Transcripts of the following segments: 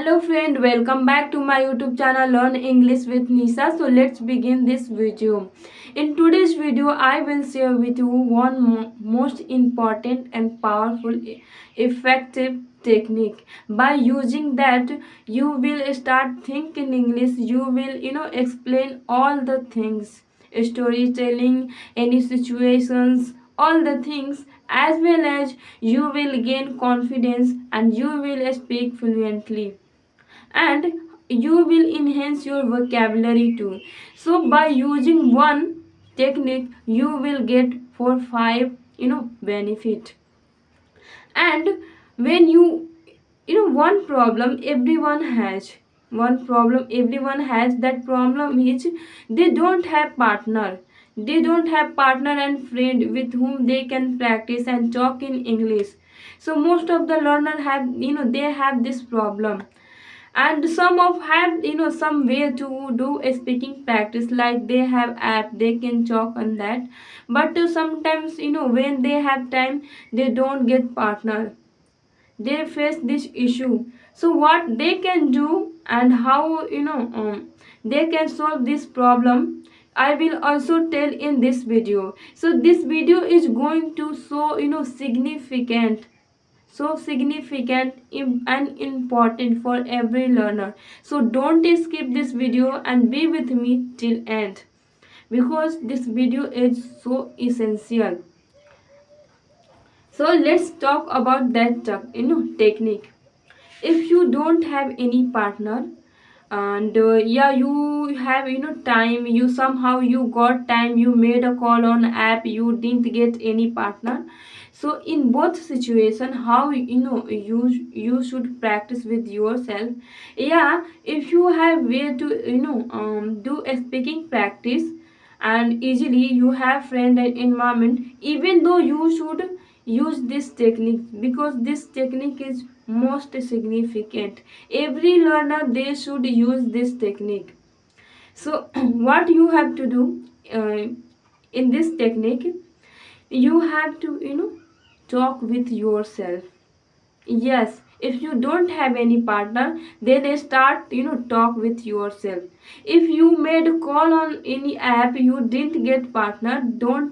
Hello friend, welcome back to my YouTube channel Learn English with Nisa. So let's begin this video. In today's video, I will share with you one most important and powerful effective technique. By using that, you will start thinking English. You will explain all the things, storytelling, any situations, all the things, as well as you will gain confidence and you will speak fluently, and you will enhance your vocabulary too. So by using one technique, you will get 4 5 benefit. And when one problem everyone has, that problem is they don't have partner. They don't have partner and friend with whom they can practice and talk in English. So most of the learner have, they have this problem. And some of have, some way to do a speaking practice, like they have app, they can talk on that. But sometimes, when they have time, they don't get partner, they face this issue. So what they can do and how, they can solve this problem, I will also tell in this video. So this video is going to so, significant and important for every learner. So don't skip this video and be with me till end, because this video is so essential. So let's talk about that technique. If you don't have any partner, and yeah, you have, time, you somehow you got time, you made a call on app, you didn't get any partner. So in both situation, how, you should practice with yourself. Yeah, if you have way to, do a speaking practice, and easily you have friend and environment, even though you should use this technique, because this technique is most significant. Every learner, they should use this technique. So what you have to do, uh, in this technique, you have to, talk with yourself. Yes, if you don't have any partner, then start, talk with yourself. If you made a call on any app, you didn't get partner, don't,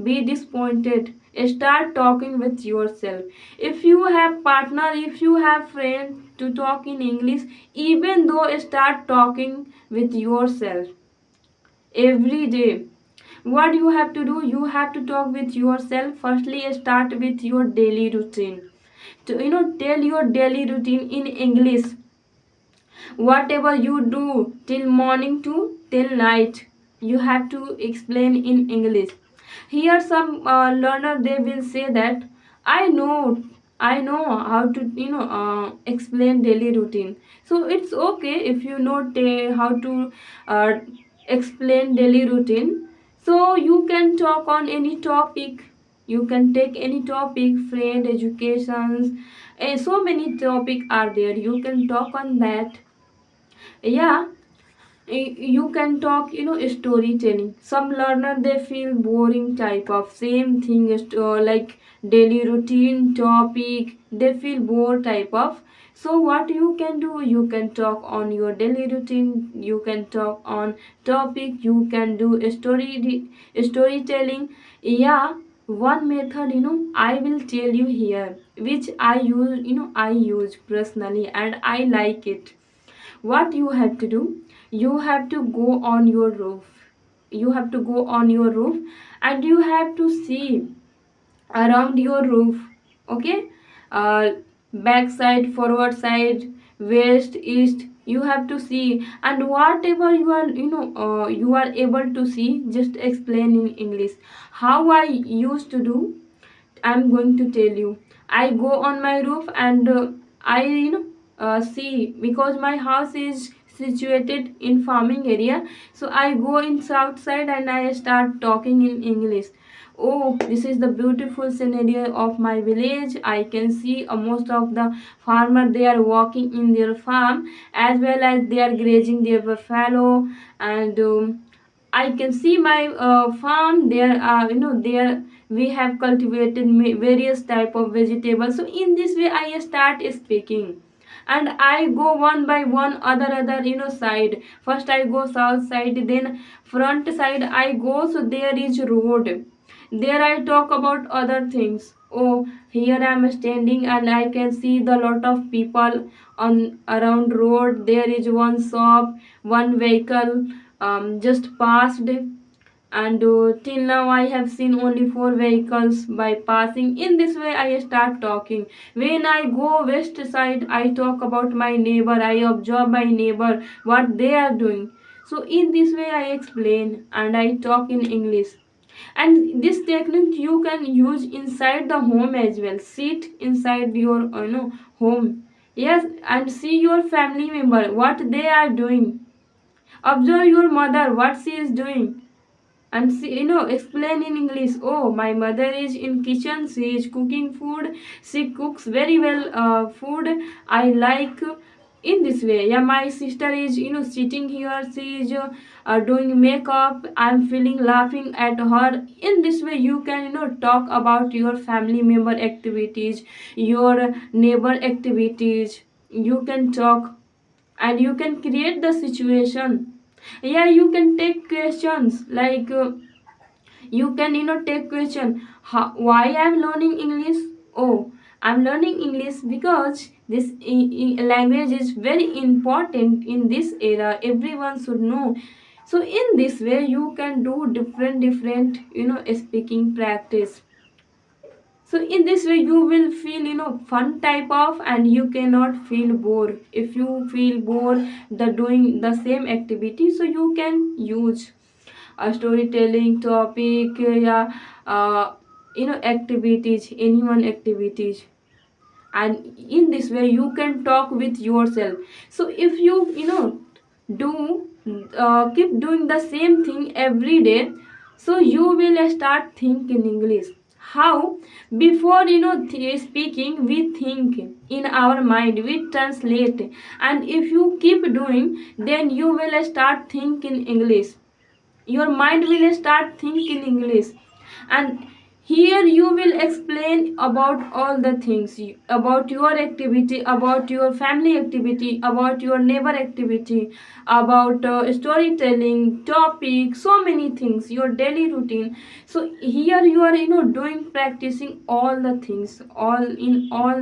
be disappointed. Start talking with yourself. If you have partner, if you have friend to talk in English, even though, start talking with yourself every day. What you have to do, you have to talk with yourself. Firstly, start with your daily routine. To, tell your daily routine in English. Whatever you do till morning to till night, you have to explain in English. Here some learner, they will say that i know I know how to, explain daily routine. So it's okay if you know how to uh, explain daily routine. So you can talk on any topic. You can take any topic, friend, educations, so many topic are there, you can talk on that. Yeah, you can talk, storytelling. Some learner, they feel boring type of same thing, like daily routine topic, they feel bored type of. So what you can do, you can talk on your daily routine, you can talk on topic, you can do a storytelling. Yeah, one method, I will tell you here, which I use, I use personally and I like it. What you have to do, you have to go on your roof. You have to go on your roof, and you have to see around your roof. Okay, uh, back side, forward side, west, east, you have to see. And whatever you are, you are able to see, just explain in English. How I used to do, I'm going to tell you. I go on my roof, and I, see, because my house is situated in farming area. So I go in south side and I start talking in English. Oh, this is the beautiful scenario of my village. I can see most of the farmer, they are walking in their farm, as well as they are grazing their buffalo. And I can see my farm. There are, there we have cultivated various type of vegetables. So in this way, I start speaking. and I go one by one other side. First I go south side, then front side I go, so there is road. There I talk about other things. Oh, here I am standing and I can see the lot of people on around road. There is one shop, one vehicle just passed, and till now I have seen only four vehicles by passing. In this way I start talking. When I go west side, I talk about my neighbor. I observe my neighbor, what they are doing. So in this way I explain and I talk in English. And this technique you can use inside the home as well. Sit inside your home, yes, and see your family member what they are doing. Observe your mother what she is doing, and see, explain in English. Oh, my mother is in kitchen, she is cooking food, she cooks very well food I like. In this way, yeah, my sister is sitting here, she is doing makeup, I'm feeling laughing at her. In this way you can talk about your family member activities, your neighbor activities. You can talk and you can create the situation. Yeah, you can take questions like you can take question. Why I'm learning English? Oh, I'm learning English because this language is very important in this era, everyone should know. So in this way you can do different speaking practice. So in this way you will feel fun type of, and you cannot feel bored. If you feel bored the doing the same activity, so you can use a storytelling topic, yeah, uh, activities, anyone activities. And in this way you can talk with yourself. So if you do keep doing the same thing every day, so you will start thinking English. How? Before speaking, we think in our mind, we translate, and if you keep doing, then you will start thinking English. Your mind will start thinking English. And here you will explain about all the things, about your activity, about your family activity, about your neighbor activity, about storytelling topic, so many things, your daily routine. So here you are doing, practicing all the things, all in all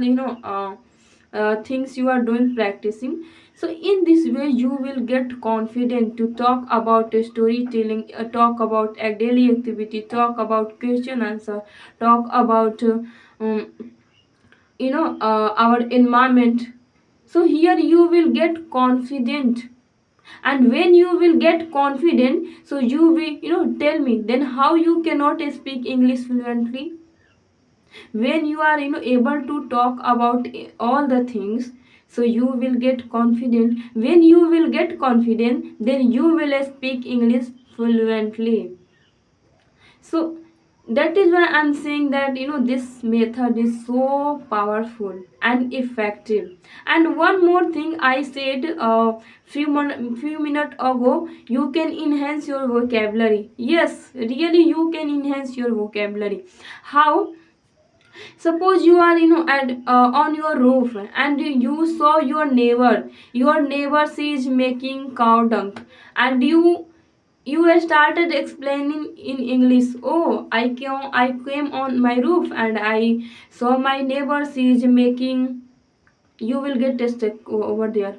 things you are doing, practicing. So in this way you will get confident to talk about storytelling, talk about a daily activity, talk about question answer, talk about um, our environment. So here you will get confident. And when you will get confident, so you will tell me, then how you cannot speak English fluently? When you are able to talk about all the things, so you will get confident. When you will get confident, then you will speak English fluently. So that is why I'm saying that this method is so powerful and effective. And one more thing I said few minutes ago, you can enhance your vocabulary. Yes, really you can enhance your vocabulary. How? Suppose you are on your roof and you saw your neighbor she is making cow dung, and you started explaining in English. Oh, I came on my roof and I saw my neighbor she is making. You will get stuck over there.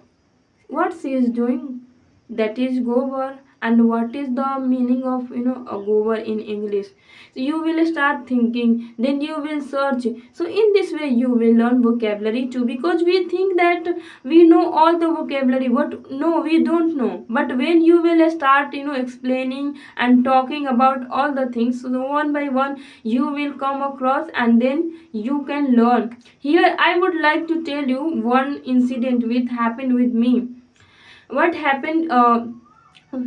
What she is doing? That is gobar. And what is the meaning of a gobar in English? So you will start thinking, then you will search. So in this way you will learn vocabulary too, because we think that we know all the vocabulary, but no, we don't know. But when you will start explaining and talking about all the things, so one by one you will come across, and then you can learn. Here I would like to tell you one incident which happened with me. What happened a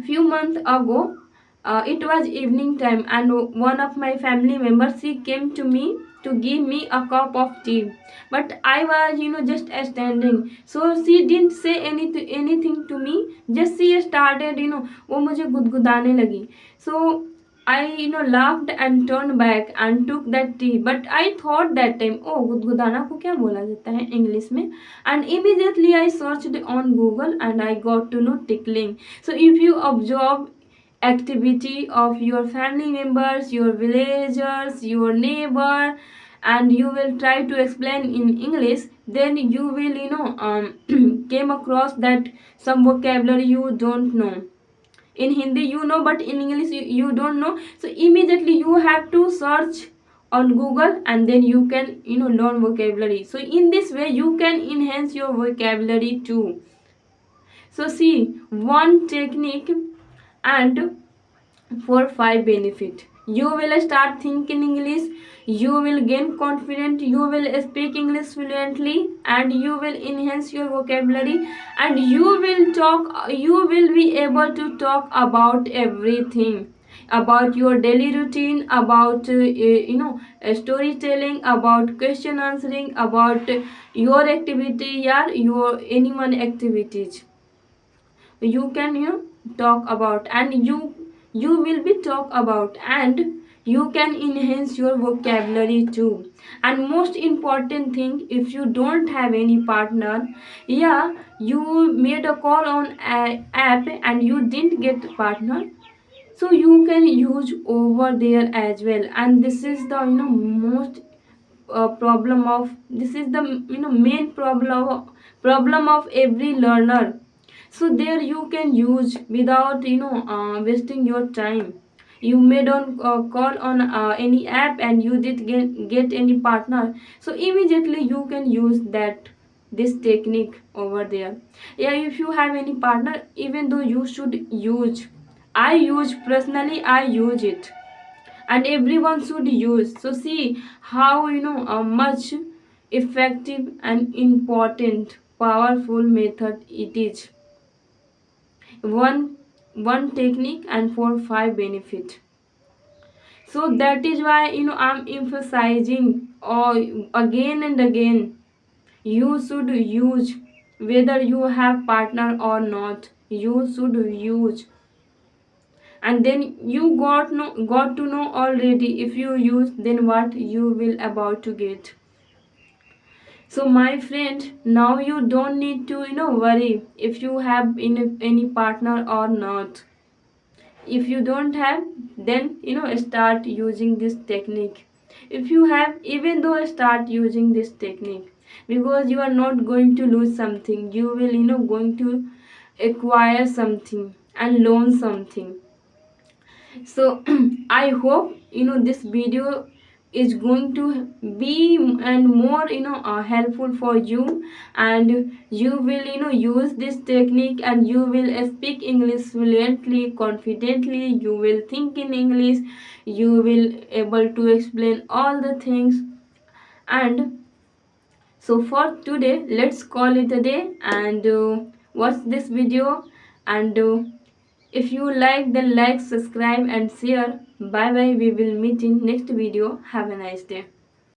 few months ago? It was evening time, and one of my family members, she came to me to give me a cup of tea. But I was just standing, so she didn't say anything to me. Just she started वो मुझे गुदगुदाने लगी. So I laughed and turned back and took that tea. But I thought that time, oh, गुदगुदाना को क्या बोला जाता है English में? And immediately I searched on Google and I got to know tickling. So if you observe activity of your family members, your villagers, your neighbor, and you will try to explain in English, then you will came across that some vocabulary you don't know. In Hindi you know, but in English you don't know. So immediately you have to search on Google, and then you can learn vocabulary. So in this way you can enhance your vocabulary too. So see, one technique and for 5 benefit. You will start thinking English, you will gain confidence, you will speak English fluently, and you will enhance your vocabulary, and you will be able to talk about everything, about your daily routine, about storytelling, about question answering, about your activity, yeah, your anyone activities you can talk about, and you will be talk about, and you can enhance your vocabulary too. And most important thing, if you don't have any partner, yeah, you made a call on a app and you didn't get partner, so you can use over there as well. And this is the most problem of, this is the main problem of every learner. So there you can use without wasting your time. You made on call on any app and you did get any partner, so immediately you can use that this technique over there. Yeah, if you have any partner, even though you should use, I use personally, I use it, and everyone should use. So see how much effective and important powerful method it is. One technique and for 5 benefit. So that is why I'm emphasizing again and again, you should use, whether you have partner or not, you should use. And then you got to know already, if you use, then what you will about to get. So my friend, now you don't need to worry if you have any partner or not. If you don't have, then start using this technique. If you have, even though start using this technique, because you are not going to lose something, you will going to acquire something and learn something. So I hope this video is going to be and more helpful for you, and you will use this technique, and you will speak English fluently, confidently, you will think in English, you will able to explain all the things. And so for today, let's call it a day, and watch this video, and if you like, then like, subscribe and share. Bye bye, we will meet in next video. Have a nice day.